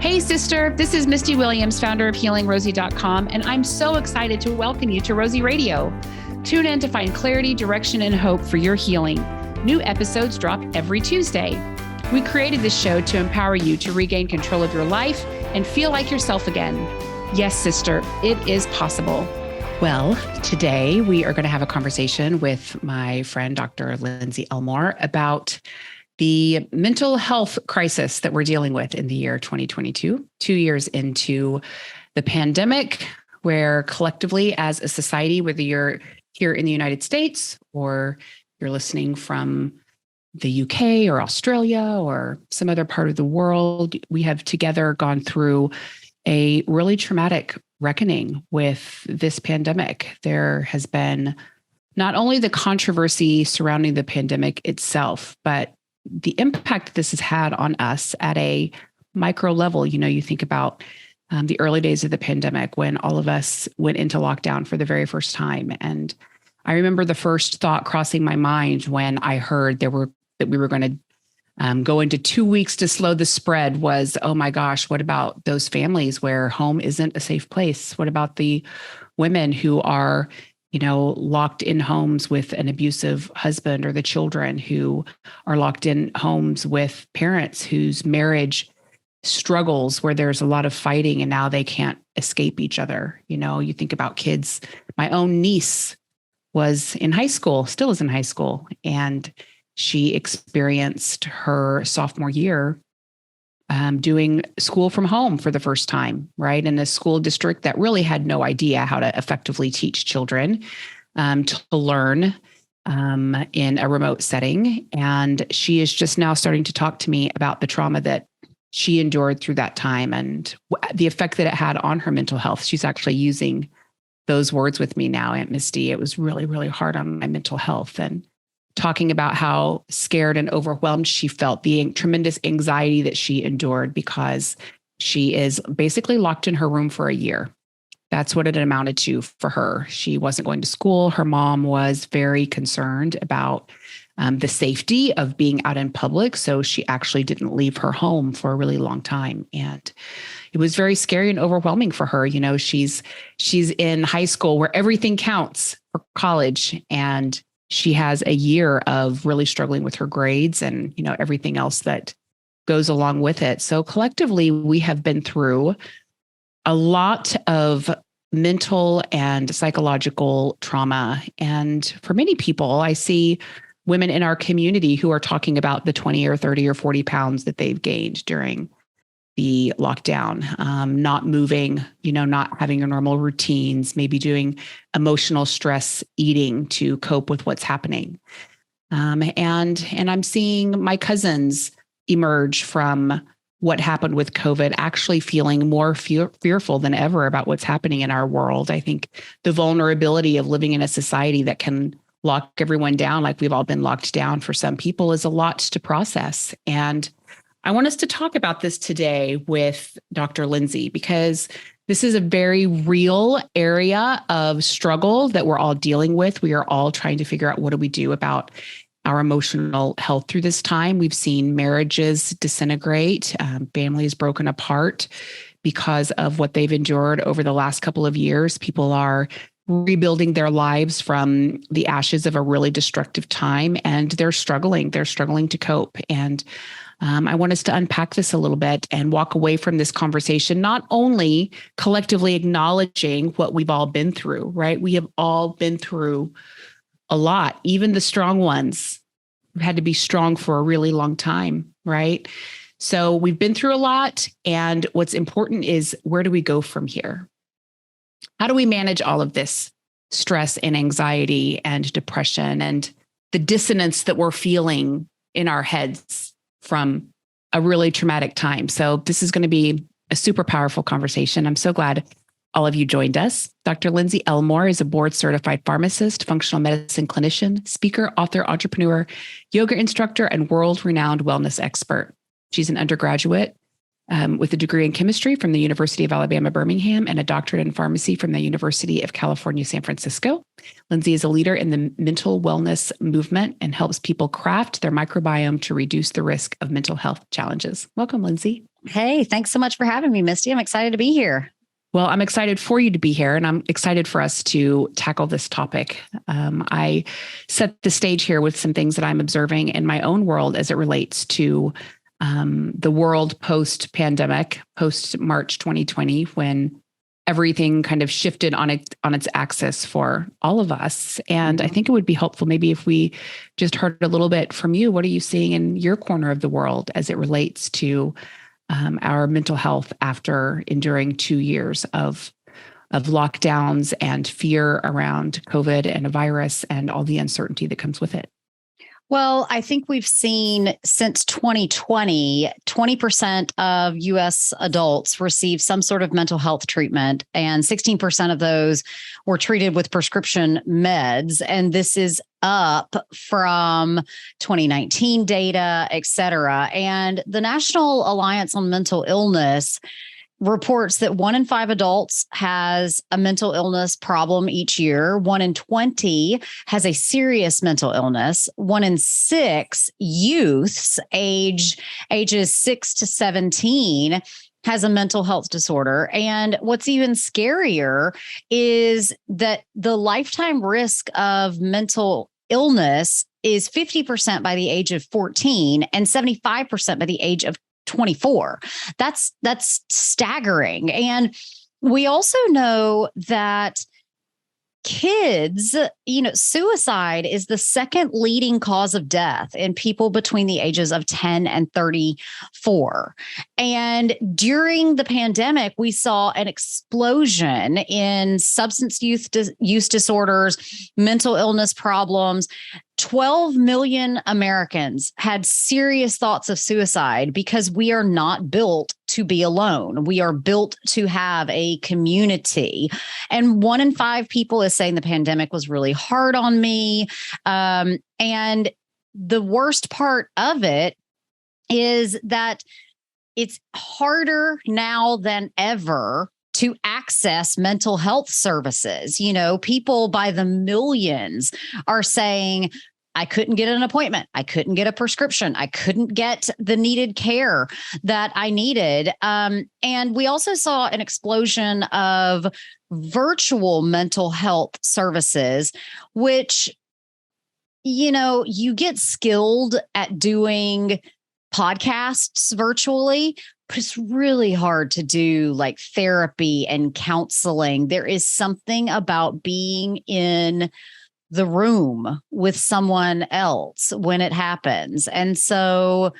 Hey, sister, this is Misty Williams, founder of HealingRosie.com, and I'm so excited to welcome you to Rosie Radio. Tune in to find clarity, direction, and hope for your healing. New episodes drop every Tuesday. We created this show to empower you to regain control of your life and feel like yourself again. Yes, sister, it is possible. Well, today we are going to have a conversation with my friend, Dr. Lindsay Elmore, about the mental health crisis that we're dealing with in the year 2022, 2 years into the pandemic, where collectively as a society, whether you're here in the United States or you're listening from the UK or Australia or some other part of the world, we have together gone through a really traumatic reckoning with this pandemic. There has been not only the controversy surrounding the pandemic itself, but the impact this has had on us at a micro level. You know, you think about the early days of the pandemic when all of us went into lockdown for the very first time. And I remember the first thought crossing my mind when I heard that we were going to go into 2 weeks to slow the spread was, oh my gosh, what about those families where home isn't a safe place? What about the women who are locked in homes with an abusive husband, or the children who are locked in homes with parents whose marriage struggles, where there's a lot of fighting and now they can't escape each other. You think about kids. My own niece was in high school, still is in high school, and she experienced her sophomore year doing school from home for the first time, right? In a school district that really had no idea how to effectively teach children to learn in a remote setting. And she is just now starting to talk to me about the trauma that she endured through that time and the effect that it had on her mental health. She's actually using those words with me now, Aunt Misty. It was really, really hard on my mental health, and talking about how scared and overwhelmed she felt, the tremendous anxiety that she endured because she is basically locked in her room for a year. That's what it amounted to for her. She wasn't going to school. Her mom was very concerned about the safety of being out in public. So she actually didn't leave her home for a really long time. And it was very scary and overwhelming for her. She's in high school where everything counts for college, and she has a year of really struggling with her grades and, everything else that goes along with it. So collectively, we have been through a lot of mental and psychological trauma. And for many people, I see women in our community who are talking about the 20 or 30 or 40 pounds that they've gained during the lockdown, not moving, not having your normal routines, maybe doing emotional stress eating to cope with what's happening. And I'm seeing my cousins emerge from what happened with COVID, actually feeling more fearful than ever about what's happening in our world. I think the vulnerability of living in a society that can lock everyone down, like we've all been locked down for some people, is a lot to process. And I want us to talk about this today with Dr. Lindsay, because this is a very real area of struggle that we're all dealing with. We are all trying to figure out, what do we do about our emotional health through this time? We've seen marriages disintegrate, families broken apart because of what they've endured over the last couple of years. People are rebuilding their lives from the ashes of a really destructive time, and they're struggling to cope. And I want us to unpack this a little bit and walk away from this conversation, not only collectively acknowledging what we've all been through, right? We have all been through a lot. Even the strong ones have had to be strong for a really long time, right? So we've been through a lot. And what's important is, where do we go from here? How do we manage all of this stress and anxiety and depression and the dissonance that we're feeling in our heads from a really traumatic time? So this is going to be a super powerful conversation. I'm so glad all of you joined us. Dr. Lindsay Elmore is a board-certified pharmacist, functional medicine clinician, speaker, author, entrepreneur, yoga instructor, and world-renowned wellness expert. She's an undergraduate with a degree in chemistry from the University of Alabama, Birmingham, and a doctorate in pharmacy from the University of California, San Francisco. Lindsay is a leader in the mental wellness movement and helps people craft their microbiome to reduce the risk of mental health challenges. Welcome, Lindsay. Hey, thanks so much for having me, Misty. I'm excited to be here. Well, I'm excited for you to be here, and I'm excited for us to tackle this topic. I set the stage here with some things that I'm observing in my own world as it relates to the world post-pandemic, post-March 2020, when everything kind of shifted on its axis for all of us. And I think it would be helpful maybe if we just heard a little bit from you. What are you seeing in your corner of the world as it relates to our mental health after enduring 2 years of lockdowns and fear around COVID and a virus and all the uncertainty that comes with it? Well, I think we've seen since 2020, 20% of U.S. adults receive some sort of mental health treatment, and 16% of those were treated with prescription meds. And this is up from 2019 data, et cetera. And the National Alliance on Mental Illness reports that 1 in 5 adults has a mental illness problem each year. 1 in 20 has a serious mental illness. 1 in 6 youths ages 6 to 17 has a mental health disorder. And what's even scarier is that the lifetime risk of mental illness is 50% by the age of 14 and 75% by the age of 24. That's staggering. And we also know that kids, suicide is the second leading cause of death in people between the ages of 10 and 34. And during the pandemic, we saw an explosion in substance use disorders, mental illness problems. 12 million Americans had serious thoughts of suicide because we are not built to be alone. We are built to have a community. And 1 in 5 people is saying the pandemic was really hard on me. And the worst part of it is that it's harder now than ever to access mental health services. People by the millions are saying, I couldn't get an appointment. I couldn't get a prescription. I couldn't get the needed care that I needed. And we also saw an explosion of virtual mental health services, which, you get skilled at doing podcasts virtually, but it's really hard to do like therapy and counseling. There is something about being in the room with someone else when it happens. And so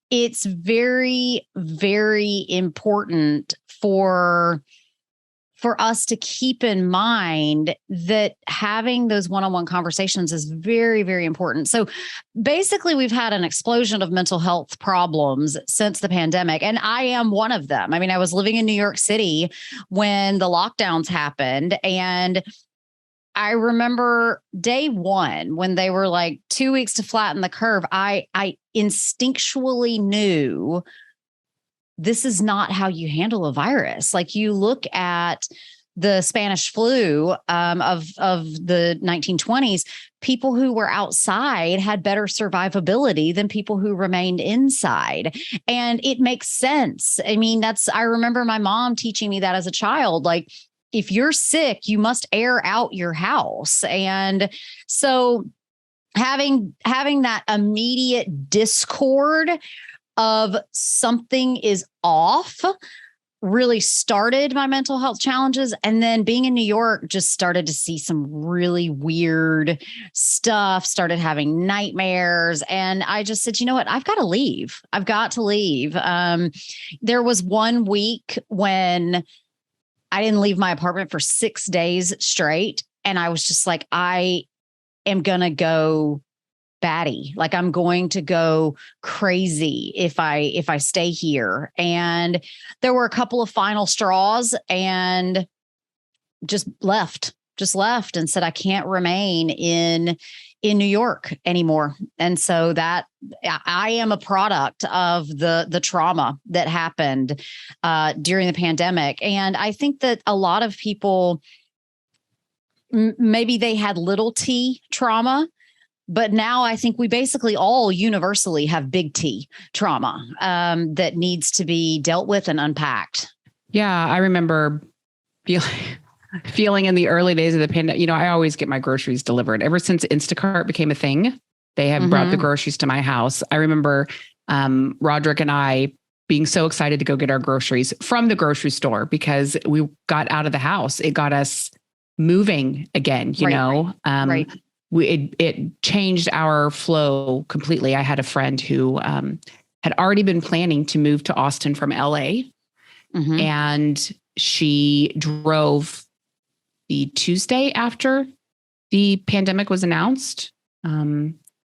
it's very, very important for us to keep in mind that having those one-on-one conversations is very, very important. So basically, we've had an explosion of mental health problems since the pandemic, and I am one of them. I mean, I was living in New York City when the lockdowns happened, and I remember day one when they were like 2 weeks to flatten the curve. I instinctually knew this is not how you handle a virus. Like, you look at the Spanish flu of the 1920s, people who were outside had better survivability than people who remained inside. And it makes sense. I mean, I remember my mom teaching me that as a child, like, if you're sick, you must air out your house. And so having that immediate discord of something is off really started my mental health challenges. And then being in New York, just started to see some really weird stuff, started having nightmares. And I just said, you know what? I've got to leave. I've got to leave. There was 1 week when I didn't leave my apartment for 6 days straight. And I was just like, I am going to go batty. Like, I'm going to go crazy if I stay here. And there were a couple of final straws, and just left and said, I can't remain in New York anymore. And so that I am a product of the trauma that happened during the pandemic. And I think that a lot of people, maybe they had little t trauma, But now I think we basically all universally have big T trauma that needs to be dealt with and unpacked. Yeah, I remember feeling in the early days of the pandemic. I always get my groceries delivered. Ever since Instacart became a thing, they have brought the groceries to my house. I remember Roderick and I being so excited to go get our groceries from the grocery store because we got out of the house. It got us moving again, Right. It changed our flow completely. I had a friend who had already been planning to move to Austin from LA. And she drove the Tuesday after the pandemic was announced.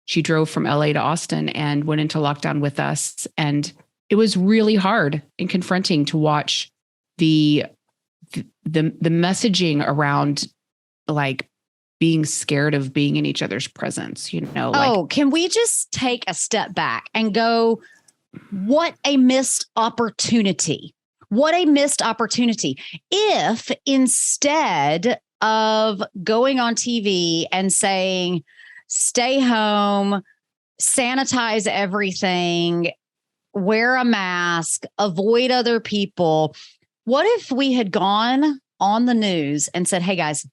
She drove from LA to Austin and went into lockdown with us. And it was really hard and confronting to watch the messaging around like being scared of being in each other's presence, can we just take a step back and go, what a missed opportunity. What a missed opportunity. If instead of going on TV and saying, stay home, sanitize everything, wear a mask, avoid other people, what if we had gone on the news and said, hey guys,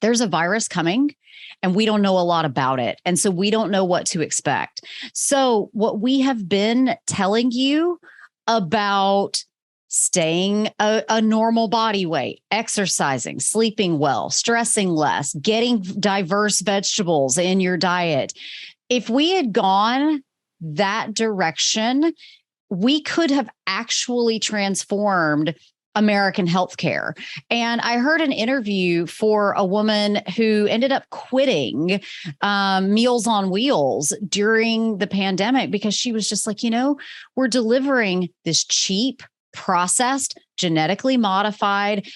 there's a virus coming and we don't know a lot about it. And so we don't know what to expect. So what we have been telling you about staying a normal body weight, exercising, sleeping well, stressing less, getting diverse vegetables in your diet. If we had gone that direction, we could have actually transformed American healthcare. And I heard an interview for a woman who ended up quitting Meals on Wheels during the pandemic because she was just like, we're delivering this cheap, processed, genetically modified,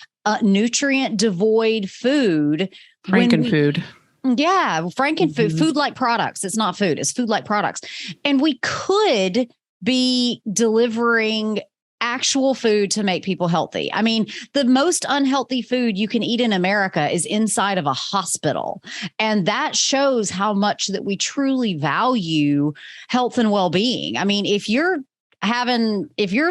nutrient devoid food. Frankenfood. Yeah, Frankenfood, food-like products. It's not food, it's food-like products. And we could be delivering actual food to make people healthy. I mean, the most unhealthy food you can eat in America is inside of a hospital. And that shows how much that we truly value health and well-being. I mean, if you're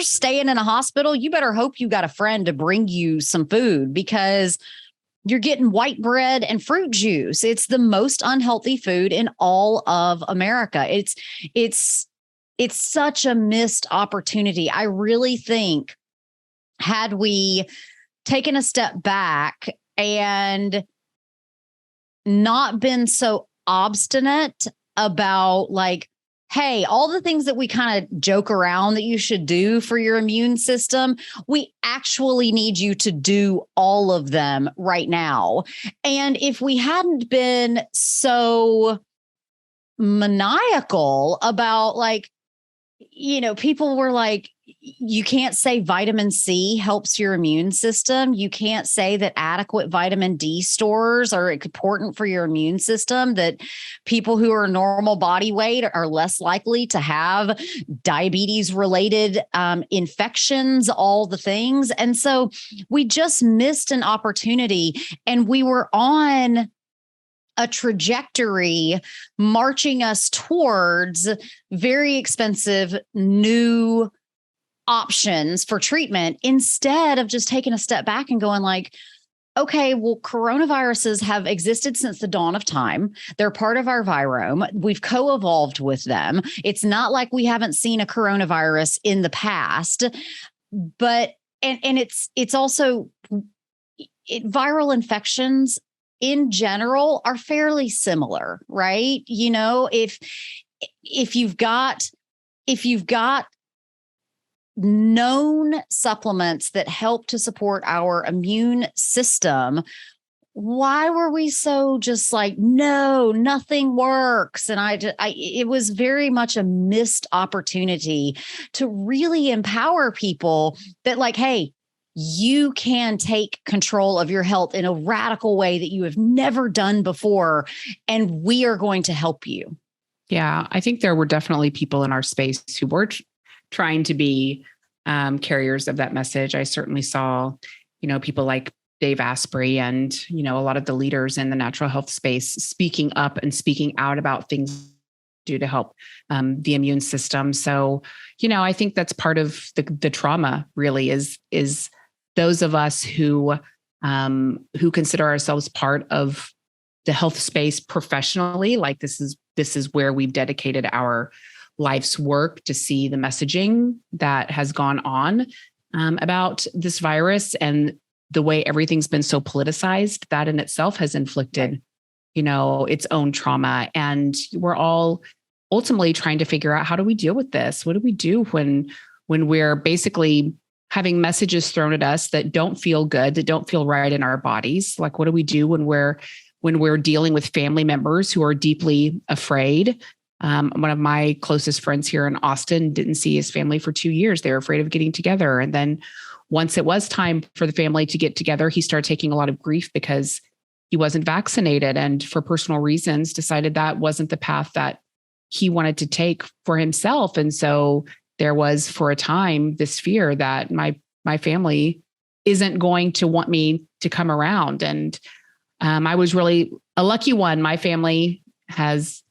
staying in a hospital, you better hope you got a friend to bring you some food because you're getting white bread and fruit juice. It's the most unhealthy food in all of America. It's such a missed opportunity. I really think had we taken a step back and not been so obstinate about like, hey, all the things that we kind of joke around that you should do for your immune system, we actually need you to do all of them right now. And if we hadn't been so maniacal about like, people were like, you can't say vitamin C helps your immune system. You can't say that adequate vitamin D stores are important for your immune system, that people who are normal body weight are less likely to have diabetes related infections, all the things. And so we just missed an opportunity and we were on a trajectory marching us towards very expensive new options for treatment instead of just taking a step back and going like, okay, well, coronaviruses have existed since the dawn of time. They're part of our virome. We've co-evolved with them. It's not like we haven't seen a coronavirus in the past, but, and it's also viral infections in general are fairly similar, right? If you've got known supplements that help to support our immune system, why were we so just like, no, nothing works? And it was very much a missed opportunity to really empower people that like, hey, you can take control of your health in a radical way that you have never done before. And we are going to help you. Yeah, I think there were definitely people in our space who were trying to be carriers of that message. I certainly saw, people like Dave Asprey and, a lot of the leaders in the natural health space speaking up and speaking out about things do to help the immune system. So, I think that's part of the trauma really is those of us who consider ourselves part of the health space professionally, like this is where we've dedicated our life's work to see the messaging that has gone on about this virus and the way everything's been so politicized. That in itself has inflicted, its own trauma. And we're all ultimately trying to figure out, how do we deal with this? What do we do when we're basically having messages thrown at us that don't feel good, that don't feel right in our bodies? Like, what do we do when we're dealing with family members who are deeply afraid? One of my closest friends here in Austin didn't see his family for 2 years. They were afraid of getting together. And then once it was time for the family to get together, he started taking a lot of grief because he wasn't vaccinated, and for personal reasons decided that wasn't the path that he wanted to take for himself. And so there was, for a time, this fear that my family isn't going to want me to come around. And I was really a lucky one. My family has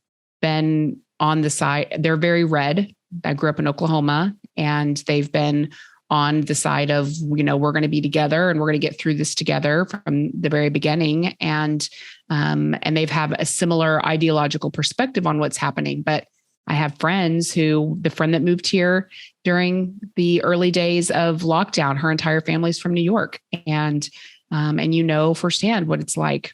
been on the side. They're very red. I grew up in Oklahoma, and they've been on the side of, we're going to be together and we're going to get through this together from the very beginning. And they've have a similar ideological perspective on what's happening. But I have friends the friend that moved here during the early days of lockdown, her entire family's from New York. And firsthand what it's like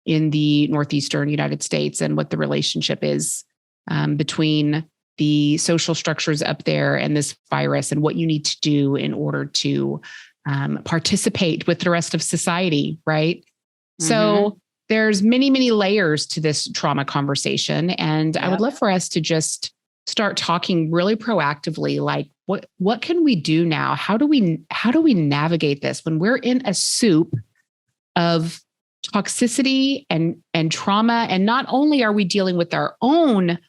in the Northeastern United States and what the relationship is between the social structures up there and this virus, and what you need to do in order to participate with the rest of society, right? Mm-hmm. So there's many, many layers to this trauma conversation. And I would love for us to just start talking really proactively, like what can we do now? How do we navigate this when we're in a soup of toxicity and trauma? And not only are we dealing with our own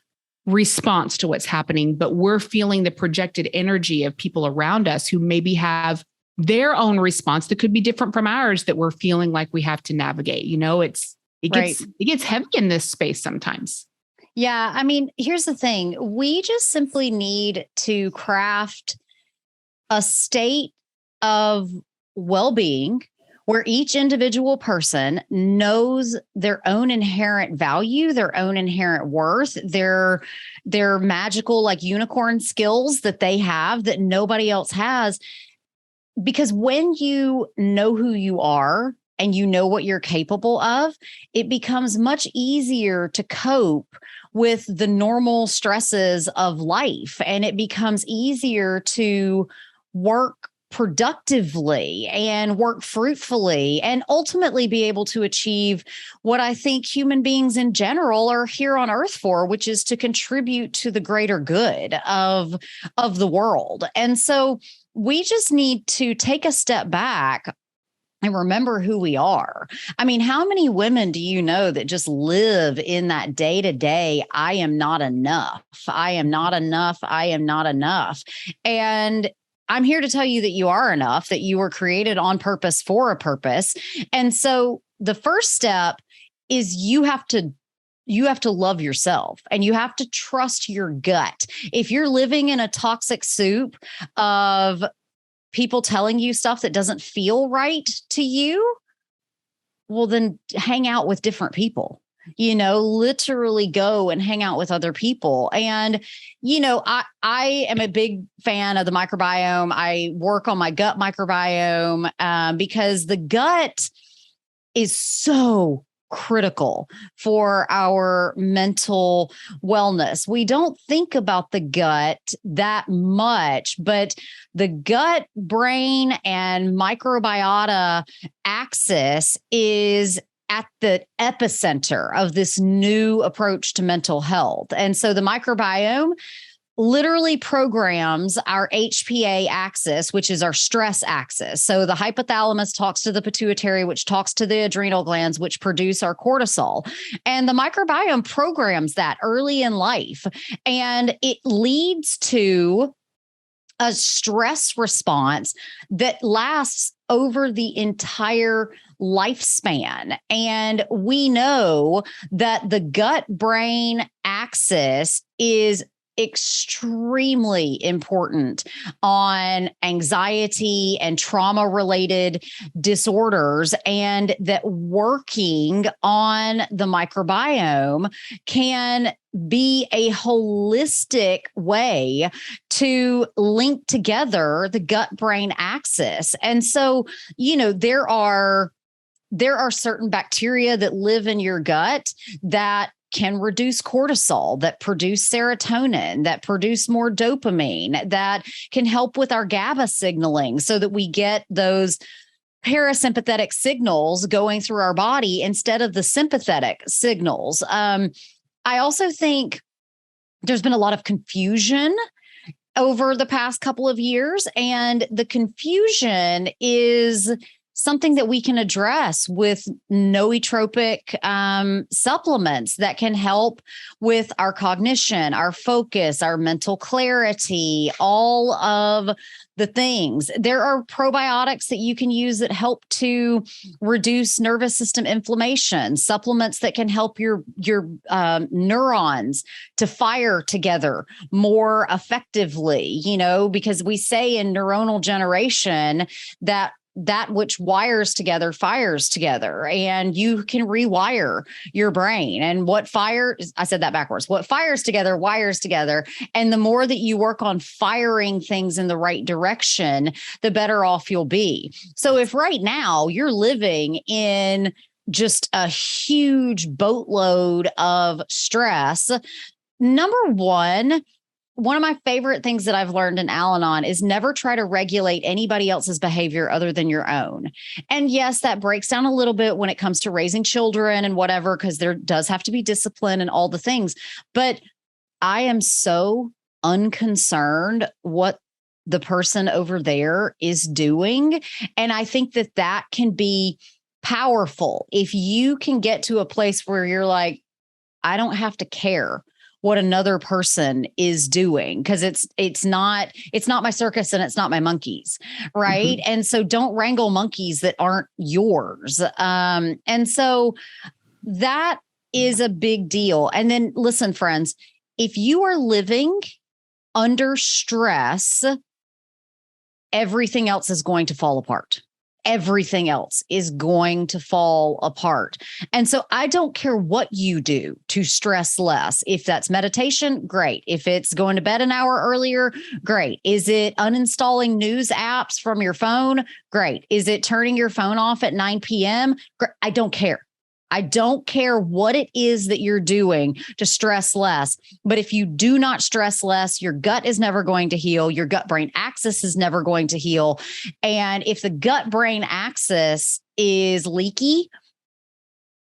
response to what's happening, but we're feeling the projected energy of people around us who maybe have their own response that could be different from ours, that we're feeling like we have to navigate. It gets heavy in this space sometimes. Yeah. I mean, here's the thing. We just simply need to craft a state of well-being where each individual person knows their own inherent value, their own inherent worth, their magical, like unicorn skills that they have that nobody else has. Because when you know who you are and you know what you're capable of, it becomes much easier to cope with the normal stresses of life. And it becomes easier to work productively and work fruitfully and ultimately be able to achieve what I think human beings in general are here on earth for, which is to contribute to the greater good of the world. And so we just need to take a step back and remember who we are. I mean, how many women do you know that just live in that day-to-day, I am not enough, I am not enough, I am not enough. And I'm here to tell you that you are enough, that you were created on purpose for a purpose. And so the first step is you have to love yourself and you have to trust your gut. If you're living in a toxic soup of people telling you stuff that doesn't feel right to you, well, then hang out with different people. Literally go and hang out with other people. And, I am a big fan of the microbiome. I work on my gut microbiome because the gut is so critical for our mental wellness. We don't think about the gut that much, but the gut, brain, and microbiota axis is at the epicenter of this new approach to mental health. And so the microbiome literally programs our HPA axis, which is our stress axis. So the hypothalamus talks to the pituitary, which talks to the adrenal glands, which produce our cortisol. And the microbiome programs that early in life. And it leads to a stress response that lasts over the entire lifespan. And we know that the gut-brain axis is extremely important on anxiety and trauma-related disorders, and that working on the microbiome can be a holistic way to link together the gut-brain axis. And so, there are certain bacteria that live in your gut that can reduce cortisol, that produce serotonin, that produce more dopamine, that can help with our GABA signaling so that we get those parasympathetic signals going through our body instead of the sympathetic signals. I also think there's been a lot of confusion over the past couple of years, and the confusion is something that we can address with nootropic supplements that can help with our cognition, our focus, our mental clarity, all of the things. There are probiotics that you can use that help to reduce nervous system inflammation, supplements that can help your neurons to fire together more effectively, because we say in neuronal generation that which wires together fires together, and you can rewire your brain. And what fires together wires together. And the more that you work on firing things in the right direction, the better off you'll be. So if right now you're living in just a huge boatload of stress, number one of my favorite things that I've learned in Al-Anon is never try to regulate anybody else's behavior other than your own. And yes, that breaks down a little bit when it comes to raising children and whatever, because there does have to be discipline and all the things. But I am so unconcerned what the person over there is doing. And I think that can be powerful if you can get to a place where you're like, I don't have to care what another person is doing, because it's not my circus and it's not my monkeys, right? Mm-hmm. And so don't wrangle monkeys that aren't yours. And so that is a big deal. And then listen, friends, if you are living under stress, everything else is going to fall apart. Everything else is going to fall apart. And so I don't care what you do to stress less. If that's meditation, great. If it's going to bed an hour earlier, great. Is it uninstalling news apps from your phone? Great. Is it turning your phone off at 9 p.m.? I don't care. I don't care what it is that you're doing to stress less. But if you do not stress less, your gut is never going to heal. Your gut-brain axis is never going to heal. And if the gut-brain axis is leaky,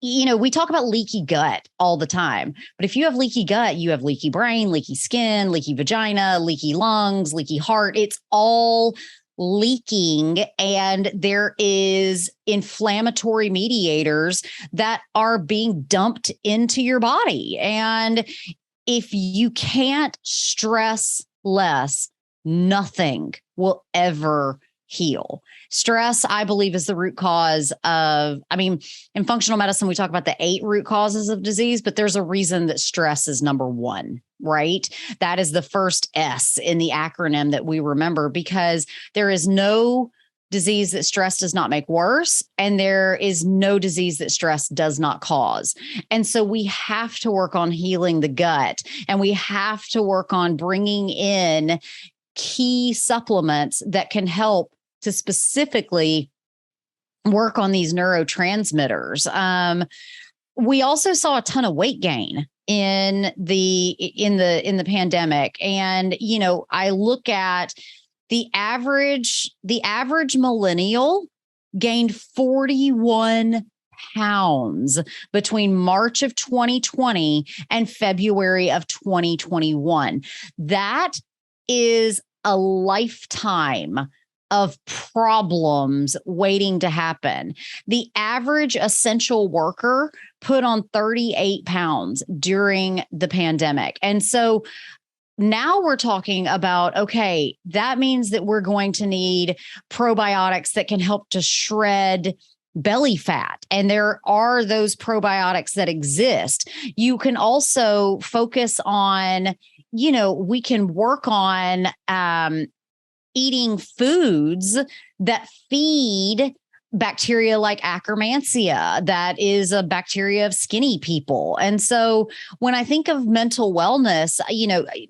we talk about leaky gut all the time. But if you have leaky gut, you have leaky brain, leaky skin, leaky vagina, leaky lungs, leaky heart. It's all leaking, and there is inflammatory mediators that are being dumped into your body. And if you can't stress less, nothing will ever heal. Stress, I believe, is the root cause of, in functional medicine, we talk about the 8 root causes of disease, but there's a reason that stress is number 1, right? That is the first S in the acronym that we remember, because there is no disease that stress does not make worse, and there is no disease that stress does not cause. And so we have to work on healing the gut, and we have to work on bringing in key supplements that can help to specifically work on these neurotransmitters. We also saw a ton of weight gain in the pandemic. And, I look at the average millennial gained 41 pounds between March of 2020 and February of 2021. That is a lifetime of problems waiting to happen. The average essential worker put on 38 pounds during the pandemic. And so now we're talking about, okay, that means that we're going to need probiotics that can help to shred belly fat. And there are those probiotics that exist. You can also focus on, we can work on eating foods that feed bacteria like Akkermansia, that is a bacteria of skinny people. And so when I think of mental wellness,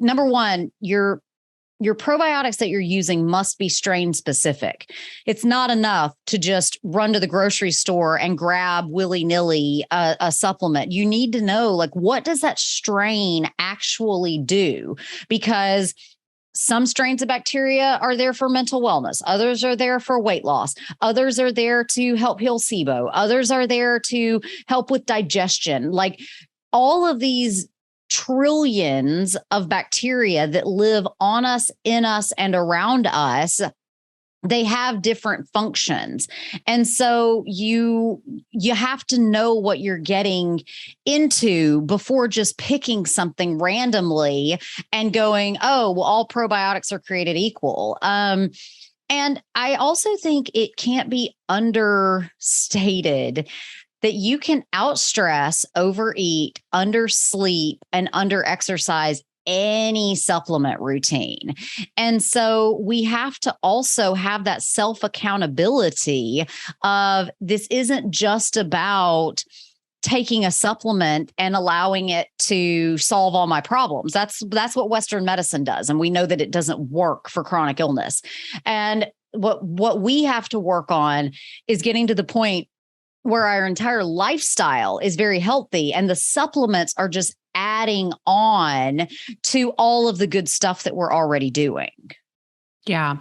number one, your probiotics that you're using must be strain specific. It's not enough to just run to the grocery store and grab willy-nilly a supplement. You need to know, like, what does that strain actually do? Because some strains of bacteria are there for mental wellness. Others are there for weight loss. Others are there to help heal SIBO. Others are there to help with digestion. Like, all of these trillions of bacteria that live on us, in us, and around us, they have different functions. And so you have to know what you're getting into before just picking something randomly and going, oh, well, all probiotics are created equal. And I also think it can't be understated that you can outstress, overeat, undersleep, and underexercise any supplement routine. And so we have to also have that self-accountability of, this isn't just about taking a supplement and allowing it to solve all my problems. That's what Western medicine does. And we know that it doesn't work for chronic illness. And what we have to work on is getting to the point where our entire lifestyle is very healthy and the supplements are just adding on to all of the good stuff that we're already doing. Yeah.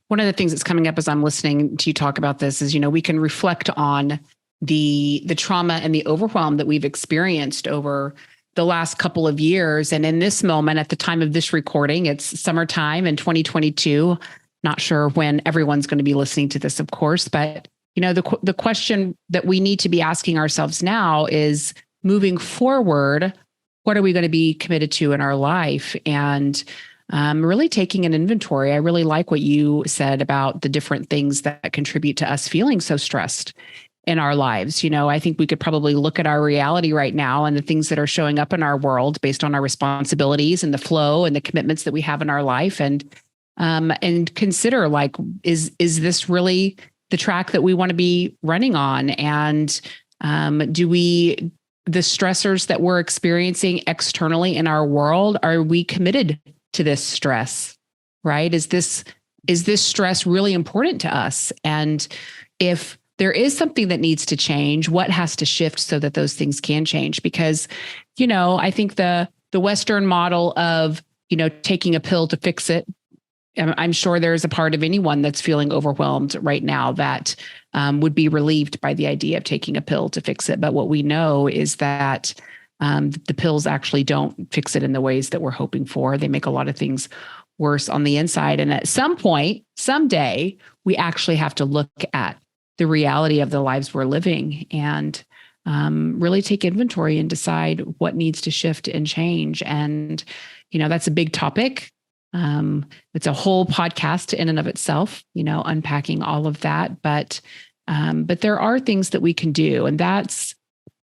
One of the things that's coming up as I'm listening to you talk about this is, we can reflect on the trauma and the overwhelm that we've experienced over the last couple of years. And in this moment, at the time of this recording, it's summertime in 2022. Not sure when everyone's going to be listening to this, of course, but the question that we need to be asking ourselves now is, moving forward, what are we going to be committed to in our life? And really taking an inventory. I really like what you said about the different things that contribute to us feeling so stressed in our lives. I think we could probably look at our reality right now and the things that are showing up in our world based on our responsibilities and the flow and the commitments that we have in our life, and consider, like, is this really the track that we want to be running on? And the stressors that we're experiencing externally in our world, are we committed to this stress, right? Is this stress really important to us? And if there is something that needs to change, what has to shift so that those things can change? Because, I think the Western model of, taking a pill to fix it, I'm sure there's a part of anyone that's feeling overwhelmed right now that would be relieved by the idea of taking a pill to fix it. But what we know is that the pills actually don't fix it in the ways that we're hoping for. They make a lot of things worse on the inside. And at some point, someday, we actually have to look at the reality of the lives we're living and really take inventory and decide what needs to shift and change. And, that's a big topic. It's a whole podcast in and of itself, unpacking all of that. But there are things that we can do. And that's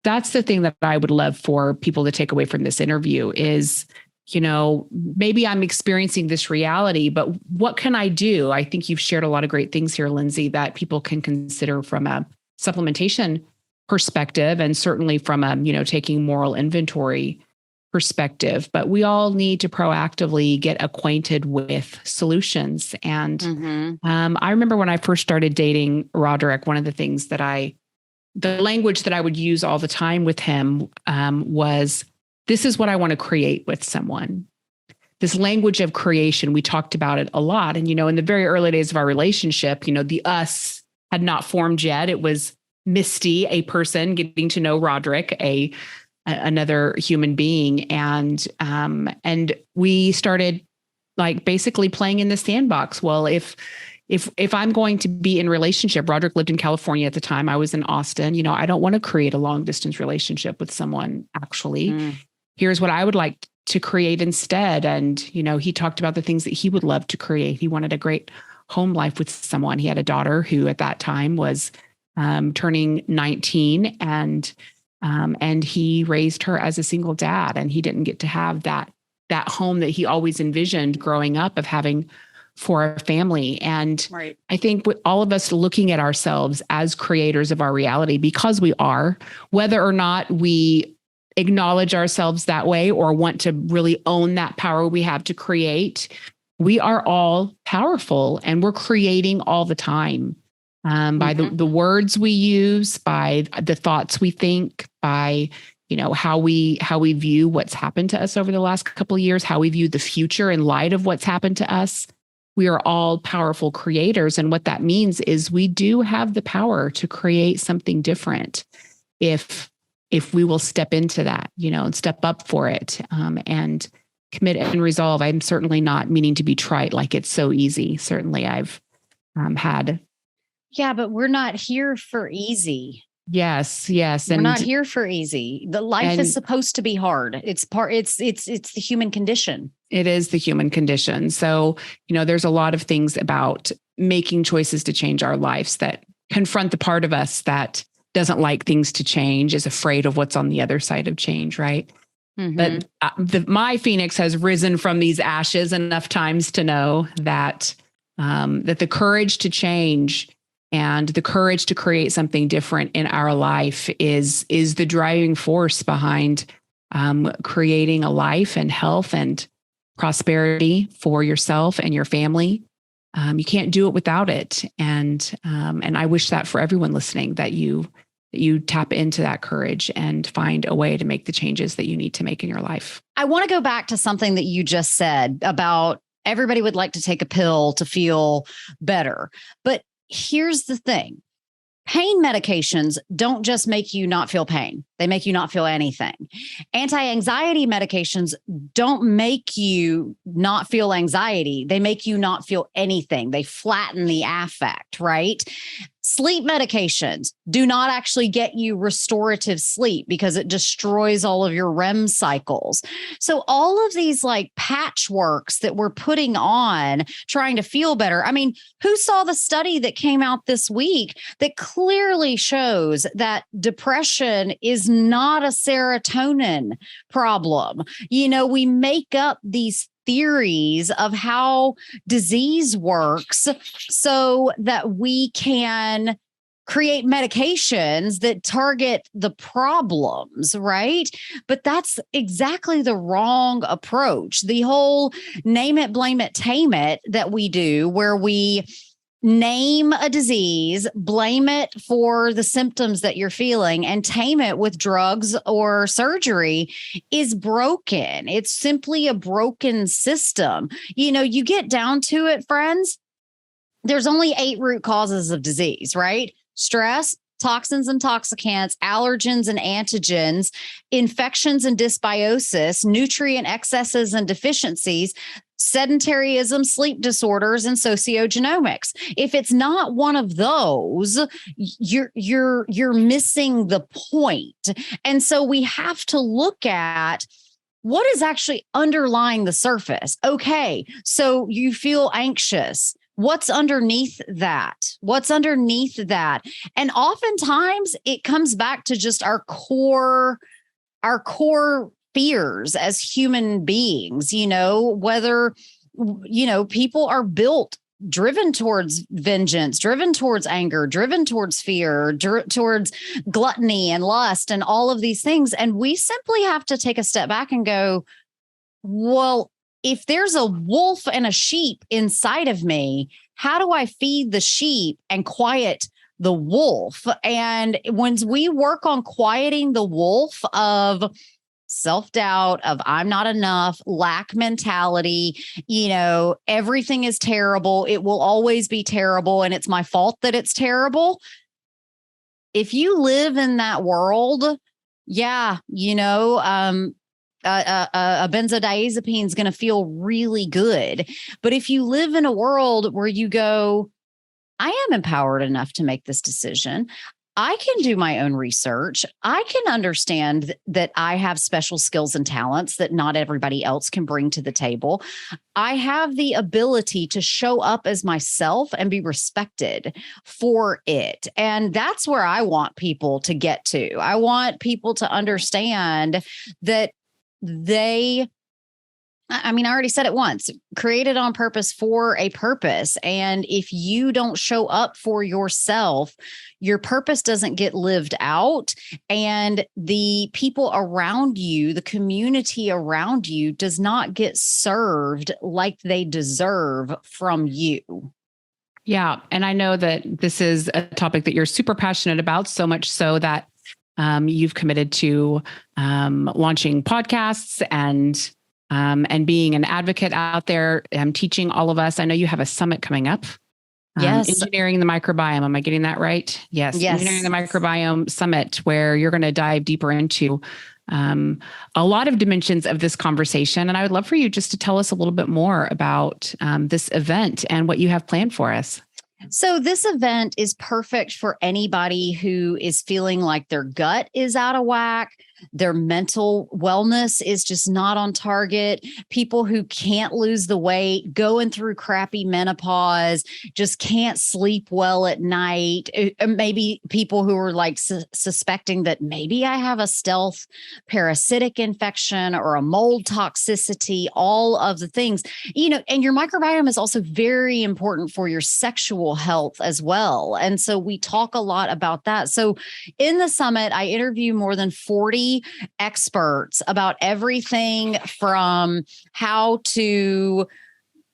the thing that I would love for people to take away from this interview is, maybe I'm experiencing this reality, but what can I do? I think you've shared a lot of great things here, Lindsay, that people can consider from a supplementation perspective, and certainly from a, taking moral inventory perspective. But we all need to proactively get acquainted with solutions. And I remember when I first started dating Roderick, one of the things that the language that I would use all the time with him was, this is what I want to create with someone. This language of creation, we talked about it a lot. And, in the very early days of our relationship, the us had not formed yet. It was Misty, a person, getting to know Roderick, another human being. And we started like basically playing in the sandbox. Well, if I'm going to be in relationship, Roderick lived in California at the time. I was in Austin. I don't want to create a long distance relationship with someone. Actually, here's what I would like to create instead. And, he talked about the things that he would love to create. He wanted a great home life with someone. He had a daughter who at that time was turning 19, and he raised her as a single dad, and he didn't get to have that home that he always envisioned growing up of having for a family. And right. I think with all of us looking at ourselves as creators of our reality, because we are, whether or not we acknowledge ourselves that way or want to really own that power we have to create, we are all powerful, and we're creating all the time, by the words we use, by the thoughts we think, by how we view what's happened to us over the last couple of years, how we view the future in light of what's happened to us. We are all powerful creators. And what that means is we do have the power to create something different if we will step into that, and step up for it, and commit and resolve. I'm certainly not meaning to be trite, like it's so easy. Certainly I've had. Yeah, but we're not here for easy. Yes. We're not here for easy. The life is supposed to be hard. It's the human condition. It is the human condition. So, there's a lot of things about making choices to change our lives that confront the part of us that doesn't like things to change, is afraid of what's on the other side of change, right? But my phoenix has risen from these ashes enough times to know that that the courage to change and the courage to create something different in our life is the driving force behind creating a life and health and prosperity for yourself and your family. You can't do it without it. And I wish that for everyone listening, that you tap into that courage and find a way to make the changes that you need to make in your life. I want to go back to something that you just said about everybody would like to take a pill to feel better. But here's the thing. Pain medications don't just make you not feel pain. They make you not feel anything. Anti-anxiety medications don't make you not feel anxiety. They make you not feel anything. They flatten the affect, right? Sleep medications do not actually get you restorative sleep because it destroys all of your REM cycles. So all of these like patchworks that we're putting on trying to feel better. I mean, who saw the study that came out this week that clearly shows that depression is not a serotonin problem? We make up these theories of how disease works so that we can create medications that target the problems, right? But that's exactly the wrong approach. The whole name it, blame it, tame it that we do, where we name a disease, blame it for the symptoms that you're feeling, and tame it with drugs or surgery is broken. It's simply a broken system. You get down to it, friends, there's only 8 root causes of disease, right? Stress, toxins and toxicants, allergens and antigens, infections and dysbiosis, nutrient excesses and deficiencies, sedentarism, sleep disorders, and sociogenomics. If it's not one of those, you're missing the point. And so we have to look at what is actually underlying the surface. Okay, so you feel anxious. What's underneath that? And oftentimes it comes back to just our core fears as human beings, whether, people are built driven towards vengeance, driven towards anger, driven towards fear, towards gluttony and lust and all of these things. And we simply have to take a step back and go, well, if there's a wolf and a sheep inside of me, how do I feed the sheep and quiet the wolf? And when we work on quieting the wolf of self-doubt, of I'm not enough, lack mentality, everything is terrible, it will always be terrible, and it's my fault that it's terrible. If you live in that world, a benzodiazepine is going to feel really good. But if you live in a world where you go, I am empowered enough to make this decision. I can do my own research. I can understand that I have special skills and talents that not everybody else can bring to the table. I have the ability to show up as myself and be respected for it. And that's where I want people to get to. I want people to understand that I already said it once, created on purpose for a purpose. And if you don't show up for yourself, your purpose doesn't get lived out. And the people around you, the community around you, does not get served like they deserve from you. Yeah. And I know that this is a topic that you're super passionate about, so much so that you've committed to launching podcasts and being an advocate out there, teaching all of us. I know you have a summit coming up. Yes. Engineering the microbiome. Am I getting that right? Yes. Engineering the microbiome summit, where you're going to dive deeper into a lot of dimensions of this conversation. And I would love for you just to tell us a little bit more about this event and what you have planned for us. So this event is perfect for anybody who is feeling like their gut is out of whack, their mental wellness is just not on target, people who can't lose the weight, going through crappy menopause, just can't sleep well at night. Maybe people who are like suspecting that maybe I have a stealth parasitic infection or a mold toxicity, all of the things, and your microbiome is also very important for your sexual health as well. And so we talk a lot about that. So in the summit, I interview more than 40 experts about everything from how to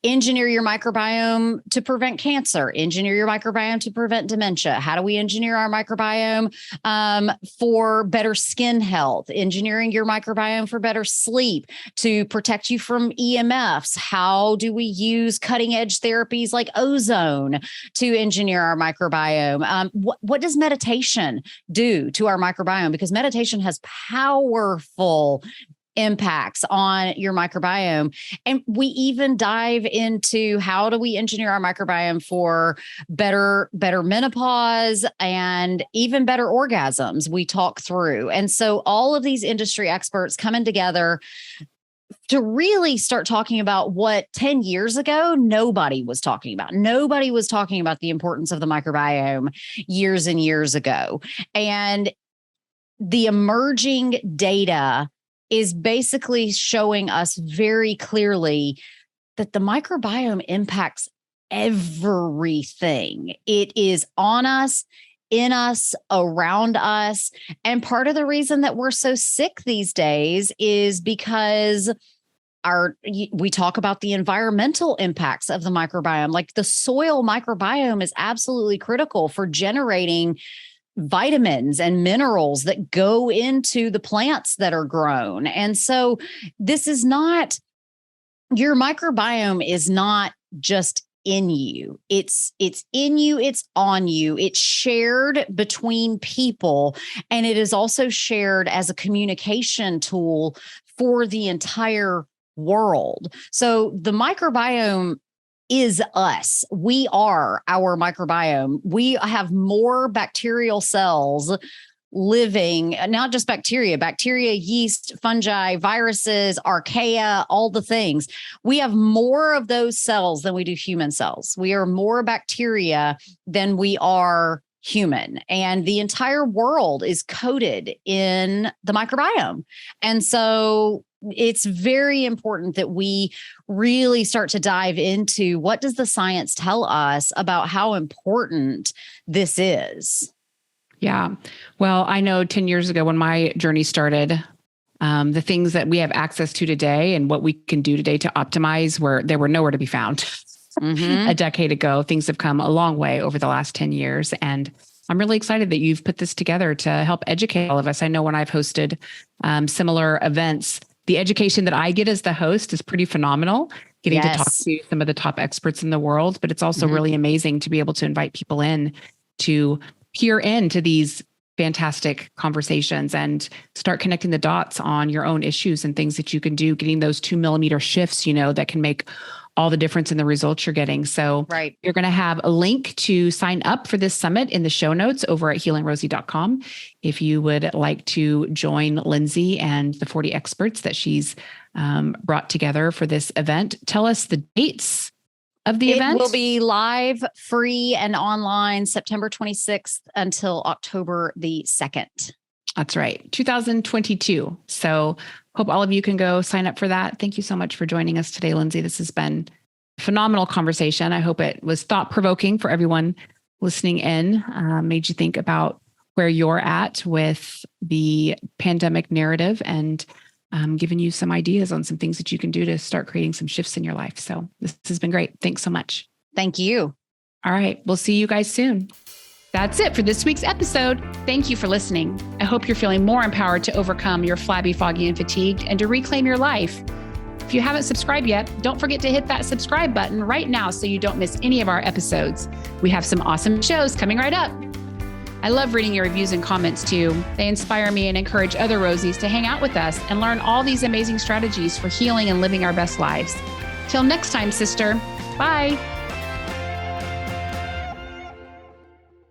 engineer your microbiome to prevent cancer, engineer your microbiome to prevent dementia. How do we engineer our microbiome for better skin health, engineering your microbiome for better sleep, to protect you from EMFs? How do we use cutting edge therapies like ozone to engineer our microbiome? What does meditation do to our microbiome? Because meditation has powerful impacts on your microbiome. And we even dive into how do we engineer our microbiome for better menopause and even better orgasms we talk through. And so all of these industry experts coming together to really start talking about what 10 years ago, nobody was talking about. Nobody was talking about the importance of the microbiome years and years ago. And the emerging data is basically showing us very clearly that the microbiome impacts everything. It is on us, in us, around us. And part of the reason that we're so sick these days is because we talk about the environmental impacts of the microbiome. Like the soil microbiome is absolutely critical for generating vitamins and minerals that go into the plants that are grown. And so your microbiome is not just in you. It's in you, it's on you. It's shared between people, and it is also shared as a communication tool for the entire world. So the microbiome is us. We are our microbiome. We have more bacterial cells living, not just bacteria, yeast, fungi, viruses, archaea, all the things. We have more of those cells than we do human cells. We are more bacteria than we are human. And the entire world is coated in the microbiome. And so it's very important that we really start to dive into what does the science tell us about how important this is. Yeah. Well, I know 10 years ago when my journey started, the things that we have access to today and what we can do today to optimize they were nowhere to be found. A decade ago. Things have come a long way over the last 10 years. And I'm really excited that you've put this together to help educate all of us. I know when I've hosted similar events, the education that I get as the host is pretty phenomenal, getting to talk to some of the top experts in the world. But it's also really amazing to be able to invite people in to peer into these fantastic conversations and start connecting the dots on your own issues and things that you can do, getting those 2 millimeter shifts, that can make all the difference in the results you're getting. So you're going to have a link to sign up for this summit in the show notes over at healingrosie.com. If you would like to join Lindsay and the 40 experts that she's brought together for this event, tell us the dates of the event. It will be live, free, and online September 26th until October the 2nd. That's right. 2022. So hope all of you can go sign up for that. Thank you so much for joining us today, Lindsay. This has been a phenomenal conversation. I hope it was thought-provoking for everyone listening in, made you think about where you're at with the pandemic narrative and given you some ideas on some things that you can do to start creating some shifts in your life. So this has been great. Thanks so much. Thank you. All right. We'll see you guys soon. That's it for this week's episode. Thank you for listening. I hope you're feeling more empowered to overcome your flabby, foggy, and fatigued and to reclaim your life. If you haven't subscribed yet, don't forget to hit that subscribe button right now so you don't miss any of our episodes. We have some awesome shows coming right up. I love reading your reviews and comments too. They inspire me and encourage other Rosies to hang out with us and learn all these amazing strategies for healing and living our best lives. Till next time, sister. Bye.